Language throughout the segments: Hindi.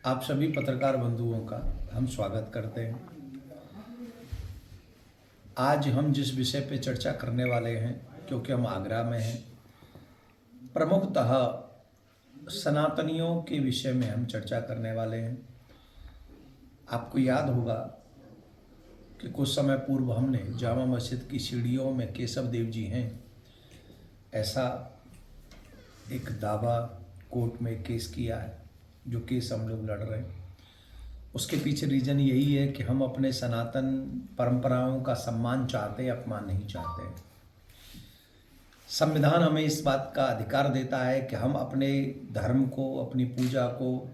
आप सभी पत्रकार बंधुओं का हम स्वागत करते हैं। आज हम जिस विषय पे चर्चा करने वाले हैं, क्योंकि हम आगरा में हैं, प्रमुखतः सनातनियों के विषय में हम चर्चा करने वाले हैं। आपको याद होगा कि कुछ समय पूर्व हमने जामा मस्जिद की सीढ़ियों में केशव देव जी हैं ऐसा एक दावा कोर्ट में केस किया है, जो केस हम लोग लड़ रहे हैं। उसके पीछे रीज़न यही है कि हम अपने सनातन परंपराओं का सम्मान चाहते हैं, अपमान नहीं चाहते हैं। संविधान हमें इस बात का अधिकार देता है कि हम अपने धर्म को, अपनी पूजा को,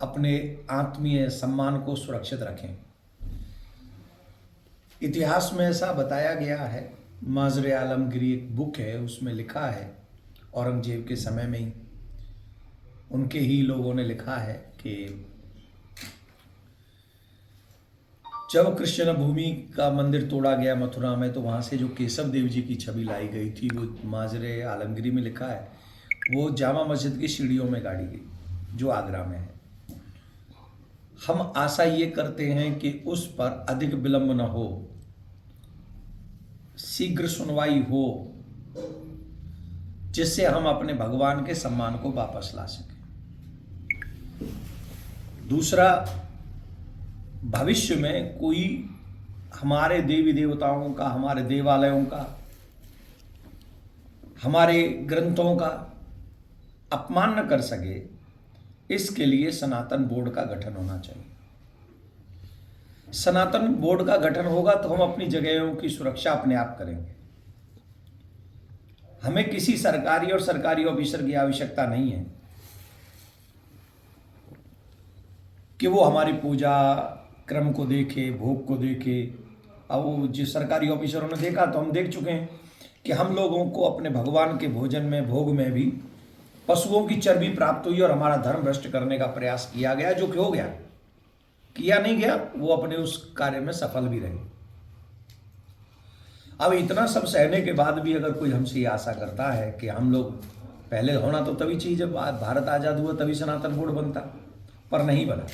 अपने आत्मीय सम्मान को सुरक्षित रखें। इतिहास में ऐसा बताया गया है, माजरे आलमगीरी एक बुक है, उसमें लिखा है, औरंगजेब के समय में ही उनके ही लोगों ने लिखा है कि जब कृष्ण भूमि का मंदिर तोड़ा गया मथुरा में, तो वहाँ से जो केशव देव जी की छवि लाई गई थी, वो माजरे आलमगीरी में लिखा है, वो जामा मस्जिद की सीढ़ियों में गाड़ी गई, जो आगरा में है। हम आशा ये करते हैं कि उस पर अधिक विलंब न हो, शीघ्र सुनवाई हो, जिससे हम अपने भगवान के सम्मान को वापस ला सकें। दूसरा, भविष्य में कोई हमारे देवी देवताओं का, हमारे देवालयों का, हमारे ग्रंथों का अपमान न कर सके, इसके लिए सनातन बोर्ड का गठन होना चाहिए। सनातन बोर्ड का गठन होगा तो हम अपनी जगहों की सुरक्षा अपने आप करेंगे। हमें किसी सरकारी और सरकारी ऑफिसर की आवश्यकता नहीं है कि वो हमारी पूजा क्रम को देखे, भोग को देखे। अब वो जिस सरकारी ऑफिसरों ने देखा, तो हम देख चुके हैं कि हम लोगों को अपने भगवान के भोजन में, भोग में भी पशुओं की चर्बी प्राप्त हुई और हमारा धर्म भ्रष्ट करने का प्रयास किया गया, जो कि हो गया। किया नहीं गया, वो अपने उस कार्य में सफल भी रहे। अब इतना सब सहने के बाद भी अगर कोई हमसे ये आशा करता है कि हम लोग, पहले होना तो तभी चाहिए जब भारत आज़ाद हुआ, तभी सनातन बोर्ड बनता, पर नहीं बना।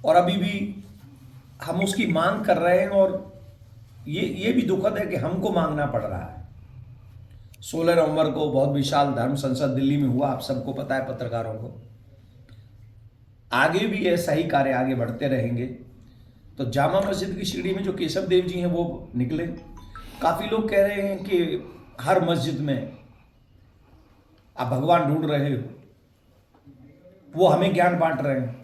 और अभी भी हम उसकी मांग कर रहे हैं, और ये भी दुखद है कि हमको मांगना पड़ रहा है। 16 नवंबर को बहुत विशाल धर्म संसद दिल्ली में हुआ, आप सबको पता है, पत्रकारों को। आगे भी ऐसा ही कार्य आगे बढ़ते रहेंगे। तो जामा मस्जिद की सीढ़ी में जो केशव देव जी हैं वो निकले। काफ़ी लोग कह रहे हैं कि हर मस्जिद में आप भगवान ढूंढ रहे हो, वो हमें ज्ञान बांट रहे हैं।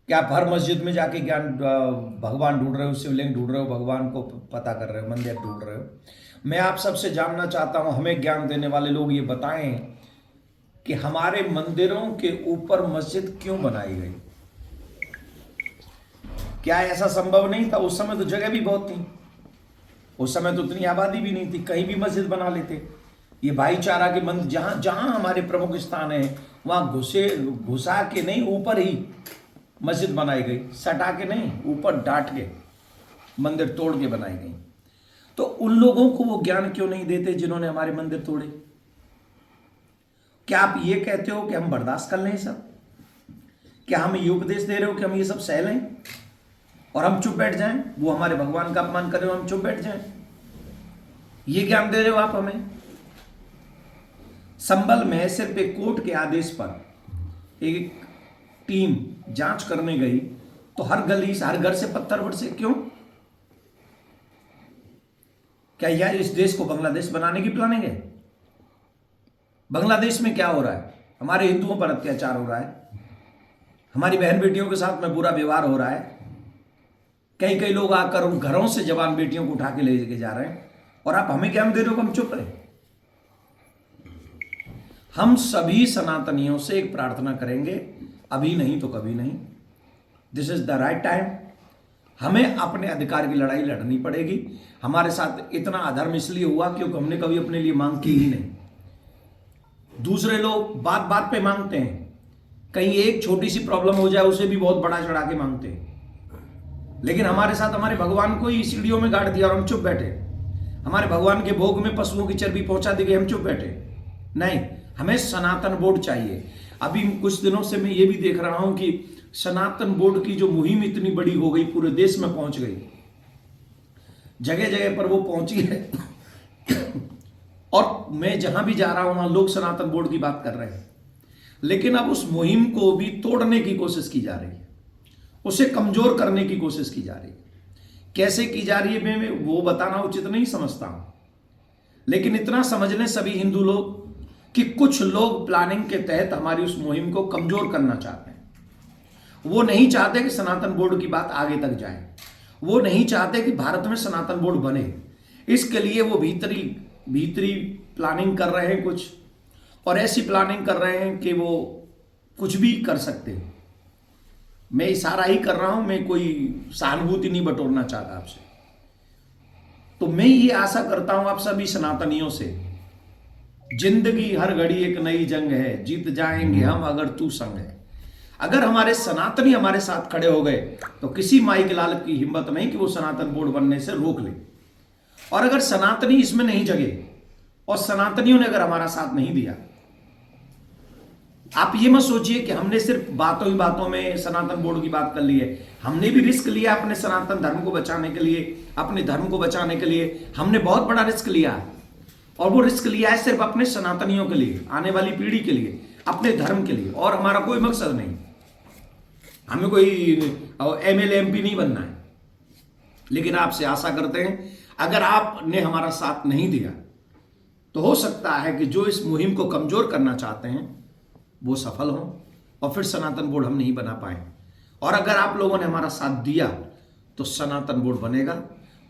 क्या आप हर मस्जिद में जाके भगवान ढूंढ रहे हो, शिवलिंग ढूंढ रहे हो, भगवान को पता कर रहे हो, मंदिर ढूंढ रहे हो? मैं आप सबसे जानना चाहता हूं, हमें ज्ञान देने वाले लोग ये बताएं कि हमारे मंदिरों के ऊपर मस्जिद क्यों बनाई गई? क्या ऐसा संभव नहीं था? उस समय तो जगह भी बहुत थी, उस समय तो उतनी आबादी भी नहीं थी, कहीं भी मस्जिद बना लेते। ये भाईचारा के मंदिर, जहां जहां हमारे प्रमुख स्थान है, वहां घुसा के नहीं, ऊपर ही मस्जिद बनाई गई, सटा के नहीं, ऊपर डांट के, मंदिर तोड़ के बनाई गई। तो उन लोगों को वो ज्ञान क्यों नहीं देते जिन्होंने हमारे मंदिर तोड़े? क्या आप ये कहते हो कि हम बर्दाश्त कर लें सब? क्या हम ये उपदेश दे रहे हो कि हम ये सब सह लें और हम चुप बैठ जाएं? वो हमारे भगवान का अपमान कर रहे हो, हम चुप बैठ जाएं? ये ज्ञान दे रहे हो आप हमें? संभल में सिर्फ एक कोर्ट के आदेश पर एक टीम जांच करने गई, तो हर गली से, हर घर से पत्थर बरसे। क्यों? क्या यह इस देश को बांग्लादेश बनाने की प्लानिंग है? बांग्लादेश में क्या हो रहा है? हमारे हिंदुओं पर अत्याचार हो रहा है, हमारी बहन बेटियों के साथ में बुरा व्यवहार हो रहा है। कई कई लोग आकर उन घरों से जवान बेटियों को उठा के ले के जा रहे हैं, और आप हमें ज्ञान दे रहे हो? हम चुप रहे? हम सभी सनातनियों से एक प्रार्थना करेंगे, अभी नहीं तो कभी नहीं, this is the right time. हमें अपने अधिकार की लड़ाई लड़नी पड़ेगी। हमारे साथ इतना अधर्म इसलिए हुआ क्योंकि हमने कभी अपने लिए मांग की ही नहीं। दूसरे लोग बात बात पे मांगते हैं, कहीं एक छोटी सी प्रॉब्लम हो जाए उसे भी बहुत बड़ा चढ़ा के मांगते हैं। लेकिन हमारे साथ हमारे भगवान को ही सीढ़ियों में गाड़ दिया और हम चुप बैठे। हमारे भगवान के भोग में पशुओं की चर्बी पहुंचा दी गई, हम चुप बैठे। नहीं, हमें सनातन बोर्ड चाहिए। अभी कुछ दिनों से मैं ये भी देख रहा हूं कि सनातन बोर्ड की जो मुहिम इतनी बड़ी हो गई, पूरे देश में पहुंच गई, जगह जगह पर वो पहुंची है और मैं जहां भी जा रहा हूं वहां लोग सनातन बोर्ड की बात कर रहे हैं। लेकिन अब उस मुहिम को भी तोड़ने की कोशिश की जा रही है, उसे कमजोर करने की कोशिश की जा रही है। कैसे की जा रही है मैं वो बताना उचित नहीं समझता हूं, लेकिन इतना समझ लें सभी हिंदू लोग कि कुछ लोग प्लानिंग के तहत हमारी उस मुहिम को कमजोर करना चाहते हैं। वो नहीं चाहते कि सनातन बोर्ड की बात आगे तक जाए, वो नहीं चाहते कि भारत में सनातन बोर्ड बने। इसके लिए वो भीतरी प्लानिंग कर रहे हैं कुछ, और ऐसी प्लानिंग कर रहे हैं कि वो कुछ भी कर सकते हैं। मैं इशारा ही कर रहा हूं, मैं कोई सहानुभूति नहीं बटोरना चाहता आपसे। तो मैं ये आशा करता हूं आप सभी सनातनियों से, जिंदगी हर घड़ी एक नई जंग है, जीत जाएंगे हम अगर तू संग है। अगर हमारे सनातनी हमारे साथ खड़े हो गए तो किसी माई के लाल की हिम्मत नहीं कि वो सनातन बोर्ड बनने से रोक ले। और अगर सनातनी इसमें नहीं जगे और सनातनियों ने अगर हमारा साथ नहीं दिया, आप ये मत सोचिए कि हमने सिर्फ बातों ही बातों में सनातन बोर्ड की बात कर ली है। हमने भी रिस्क लिया अपने सनातन धर्म को बचाने के लिए, अपने धर्म को बचाने के लिए हमने बहुत बड़ा रिस्क लिया है। और वो रिस्क लिया है सिर्फ अपने सनातनियों के लिए, आने वाली पीढ़ी के लिए, अपने धर्म के लिए, और हमारा कोई मकसद नहीं। हमें कोई एमएलए एमपी नहीं बनना है। लेकिन आपसे आशा करते हैं अगर आपने हमारा साथ नहीं दिया तो हो सकता है कि जो इस मुहिम को कमजोर करना चाहते हैं वो सफल हों और फिर सनातन बोर्ड हम नहीं बना पाए। और अगर आप लोगों ने हमारा साथ दिया तो सनातन बोर्ड बनेगा,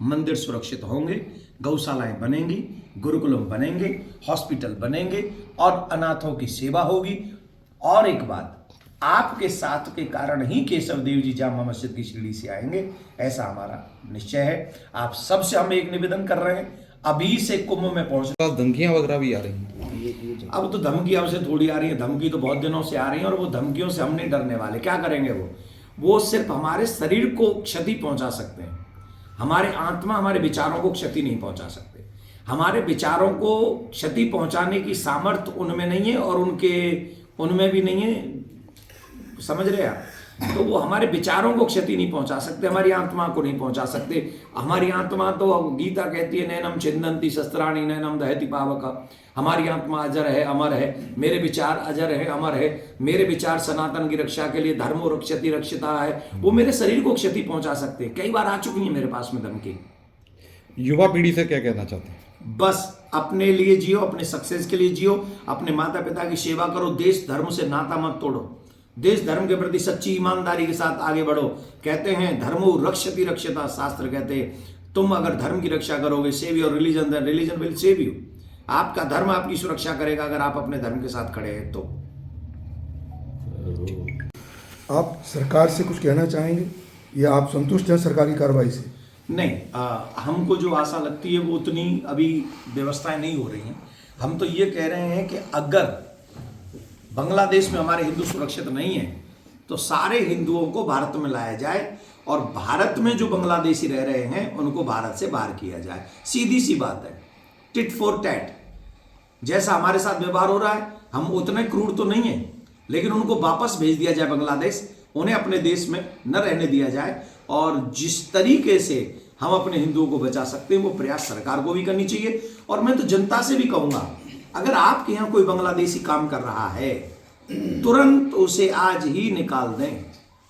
मंदिर सुरक्षित होंगे, गौशालाएं बनेंगी, गुरुकुलम बनेंगे, हॉस्पिटल बनेंगे और अनाथों की सेवा होगी। और एक बात, आपके साथ के कारण ही केशव देव जी जामा मस्जिद की शिरडी से आएंगे, ऐसा हमारा निश्चय है। आप सबसे हम एक निवेदन कर रहे हैं, अभी से कुंभ में पहुंचना। धमकियां वगैरह भी आ रही हैं। अब तो धमकियां से थोड़ी आ रही है, धमकी तो बहुत दिनों से आ रही है और वो धमकियों से हम नहीं डरने वाले। क्या करेंगे वो सिर्फ हमारे शरीर को क्षति पहुंचा सकते हैं, हमारे आत्मा, हमारे विचारों को क्षति नहीं पहुंचा सकते। हमारे विचारों को क्षति पहुंचाने की सामर्थ्य उनमें नहीं है और उनमें भी नहीं है, समझ रहे आप? तो वो हमारे विचारों को क्षति नहीं पहुंचा सकते, हमारी आत्मा को नहीं पहुंचा सकते। हमारी आत्मा तो गीता कहती है नैनम छिन्दन्ति शस्त्राणि नैनम दहति पावक। हमारी आत्मा अजर है, अमर है, मेरे विचार अजर है, अमर है। मेरे विचार सनातन की रक्षा के लिए धर्मो रक्षति रक्षिता है, वो मेरे शरीर को क्षति पहुंचा सकते हैं। कई बार आ चुकी है मेरे पास में धमकी। युवा पीढ़ी से क्या कहना चाहते हैं? बस अपने लिए जियो, अपने सक्सेस के लिए जियो, अपने माता पिता की सेवा करो, देश धर्म से नाता मत तोड़ो, देश धर्म के प्रति सच्ची ईमानदारी के साथ आगे बढ़ो। कहते हैं धर्मो रक्षति रक्षता, शास्त्र कहते हैं तुम अगर धर्म की रक्षा करोगे, save your religion, then religion will save you. आपका धर्म आपकी सुरक्षा करेगा अगर आप अपने धर्म के साथ खड़े हैं तो। आप सरकार से कुछ कहना चाहेंगे या आप संतुष्ट हैं सरकारी कार्रवाई से? नहीं, हमको जो आशा लगती है वो उतनी अभी व्यवस्थाएं नहीं हो रही हैं। हम तो ये कह रहे हैं कि अगर बांग्लादेश में हमारे हिंदू सुरक्षित नहीं है तो सारे हिंदुओं को भारत में लाया जाए और भारत में जो बांग्लादेशी रह रहे हैं उनको भारत से बाहर किया जाए। सीधी सी बात है, टिट फॉर टैट। जैसा हमारे साथ व्यवहार हो रहा है, हम उतने क्रूर तो नहीं है, लेकिन उनको वापस भेज दिया जाए बांग्लादेश, उन्हें अपने देश में न रहने दिया जाए। और जिस तरीके से हम अपने हिंदुओं को बचा सकते हैं वो प्रयास सरकार को भी करनी चाहिए। और मैं तो जनता से भी कहूंगा, अगर आपके यहाँ कोई बांग्लादेशी काम कर रहा है तुरंत उसे आज ही निकाल दें,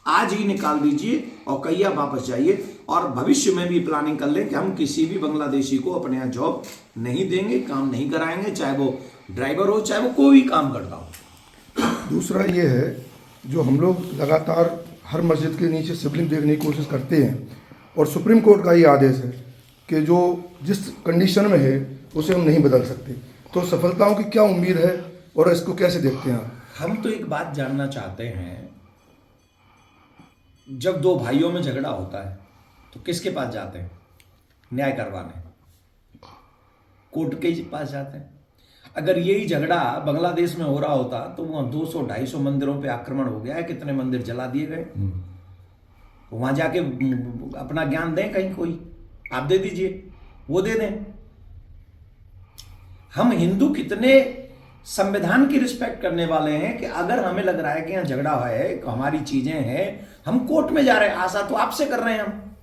आज ही निकाल दीजिए और कहिया वापस जाइए। और भविष्य में भी प्लानिंग कर लें कि हम किसी भी बांग्लादेशी को अपने यहाँ जॉब नहीं देंगे, काम नहीं कराएंगे, चाहे वो ड्राइवर हो, चाहे वो कोई भी काम करता हो। दूसरा ये है, जो हम लोग लगातार हर मस्जिद के नीचे शिवलिंग देखने की कोशिश करते हैं और सुप्रीम कोर्ट का ये आदेश है कि जो जिस कंडीशन में है उसे हम नहीं बदल सकते, तो सफलताओं की क्या उम्मीद है और इसको कैसे देखते हैं आप? हम तो एक बात जानना चाहते हैं, जब दो भाइयों में झगड़ा होता है तो किसके पास जाते हैं? न्याय करवाने, कोर्ट के पास जाते हैं। अगर यही झगड़ा बांग्लादेश में हो रहा होता तो वहां 200-250 मंदिरों पे आक्रमण हो गया है, कितने मंदिर जला दिए गए। वहां जाके अपना ज्ञान दें, कहीं कोई आप दे दीजिए, वो दे दें। हम हिंदू कितने संविधान की रिस्पेक्ट करने वाले हैं कि अगर हमें लग रहा है कि यहाँ झगड़ा है, हमारी चीजें हैं, हम कोर्ट में जा रहे हैं। आशा तो आपसे कर रहे हैं,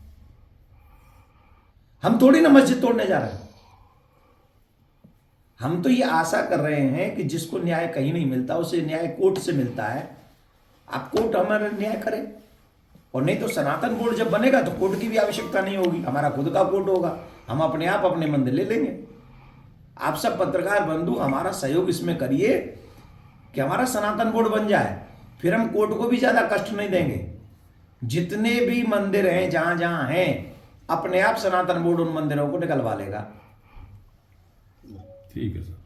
हम थोड़ी ना मस्जिद तोड़ने जा रहे हैं। हम तो ये आशा कर रहे हैं कि जिसको न्याय कहीं नहीं मिलता उसे न्याय कोर्ट से मिलता है। आप कोर्ट हमारा न्याय करें, और नहीं तो सनातन बोर्ड जब बनेगा तो कोर्ट की भी आवश्यकता नहीं होगी, हमारा खुद का कोर्ट होगा, हम अपने आप अपने मंदिर ले लेंगे। आप सब पत्रकार बंधु हमारा सहयोग इसमें करिए कि हमारा सनातन बोर्ड बन जाए, फिर हम कोर्ट को भी ज्यादा कष्ट नहीं देंगे। जितने भी मंदिर हैं जहां जहां हैं, अपने आप सनातन बोर्ड उन मंदिरों को निकलवा लेगा। ठीक है सर।